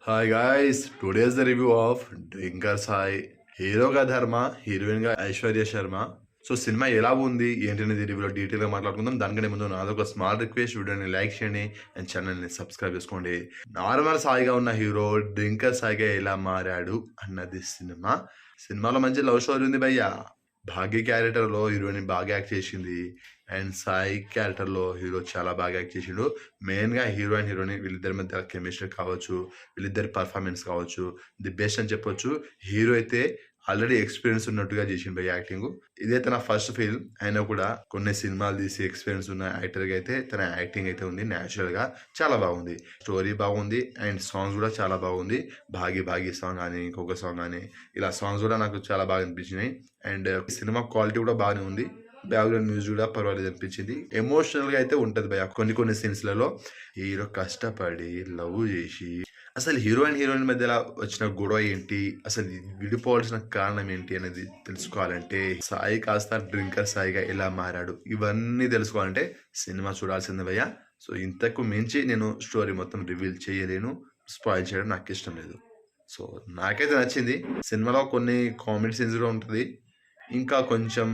Hi guys, today's the review of drinker Sai. హీరోగా ధర్మ, heroine గా ఐశ్వర్య శర్మ. సో సినిమా ఎలా ఉంది ఏంటనేది రివ్యూలో డీటెయిల్ గా మాట్లాడుకుందాం. దానికంటే ముందు నాదొక స్మాల్ రిక్వెస్ట్, వీడియోని లైక్ చేయండి అండ్ ఛానల్ ని సబ్స్క్రైబ్ చేసుకోండి. నార్మల్ సాయిగా ఉన్న హీరో డ్రింకర్ సాయిగా ఎలా మారాడు అన్నది సినిమాలో మంచి లవ్ స్టోరీ ఉంది భయ్య. భాగ్య క్యారెక్టర్ లో హీరోయిన్ బాగా యాక్ట్ చేసింది అండ్ సాయి క్యారెక్టర్ లో హీరో చాలా బాగా యాక్ట్ చేసిండు. మెయిన్ గా హీరో అండ్ హీరోయిన్ వీళ్ళిద్దరి మధ్య కెమిస్ట్రీ కావచ్చు, వీళ్ళిద్దరి పర్ఫార్మెన్స్ కావచ్చు, ది బెస్ట్ అని చెప్పొచ్చు. హీరో అయితే ఆల్రెడీ ఎక్స్పీరియన్స్ ఉన్నట్టుగా చేసిండు బై యాక్టింగ్. ఇదే తన ఫస్ట్ ఫిల్మ్ అయినా కూడా కొన్ని సినిమాలు తీసి ఎక్స్పీరియన్స్ ఉన్న యాక్టర్ గా అయితే తన యాక్టింగ్ అయితే ఉంది. న్యాచురల్ గా చాలా బాగుంది. స్టోరీ బాగుంది అండ్ సాంగ్స్ కూడా చాలా బాగుంది. భాగి భాగి సాంగ్ అని, ఇంకొక సాంగ్ అని, ఇలా సాంగ్స్ కూడా నాకు చాలా బాగా అనిపించినాయి. అండ్ సినిమా క్వాలిటీ కూడా బాగానే ఉంది. బ్యాక్గ్రౌండ్ మ్యూజిక్ కూడా పర్వాలేదు అనిపించింది. ఎమోషనల్ గా అయితే ఉంటది భయ కొన్ని సీన్స్ లలో. హీరో కష్టపడి లవ్ చేసి, అసలు హీరో అండ్ హీరోయిన్ మధ్యలో వచ్చిన గొడవ ఏంటి, అసలు విడిపోవాల్సిన కారణం ఏంటి అనేది తెలుసుకోవాలంటే సాయి కాస్త డ్రింకర్ సాయిగా ఎలా మారాడు, ఇవన్నీ తెలుసుకోవాలంటే సినిమా చూడాల్సిందే భయ్య. సో ఇంతకు మించి నేను స్టోరీ మొత్తం రివీల్ చేయలేను, స్పాయిల్ చేయడం నాకు ఇష్టం లేదు. సో నాకైతే నచ్చింది. సినిమాలో కొన్ని కామెడీ సీన్స్ కూడా ఉంటుంది. ఇంకా కొంచెం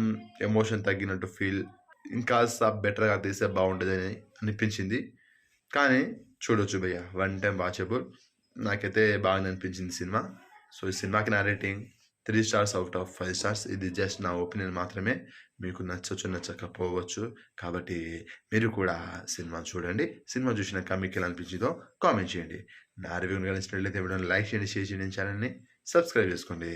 ఎమోషన్ తగ్గినట్టు ఫీల్, ఇంకా బెటర్గా తీస్తే బాగుంటుందని అనిపించింది. కానీ చూడొచ్చు భయ్య, వన్ టైం వాచబుల్. నాకైతే బాగా అనిపించింది సినిమా. సో ఈ సినిమాకి నా rating 3 stars out of 5 stars. ఇది జస్ట్ నా ఒపీనియన్ మాత్రమే. మీకు నచ్చవచ్చు నచ్చకపోవచ్చు. కాబట్టి మీరు కూడా సినిమా చూడండి. సినిమా చూసినాక మీకు ఎలా అనిపించిందో కామెంట్ చేయండి. నా రివ్యూని కలిసినట్లయితే వీడియోని లైక్ చేయండి, షేర్ చేయండి, ఛానల్ని సబ్స్క్రైబ్ చేసుకోండి.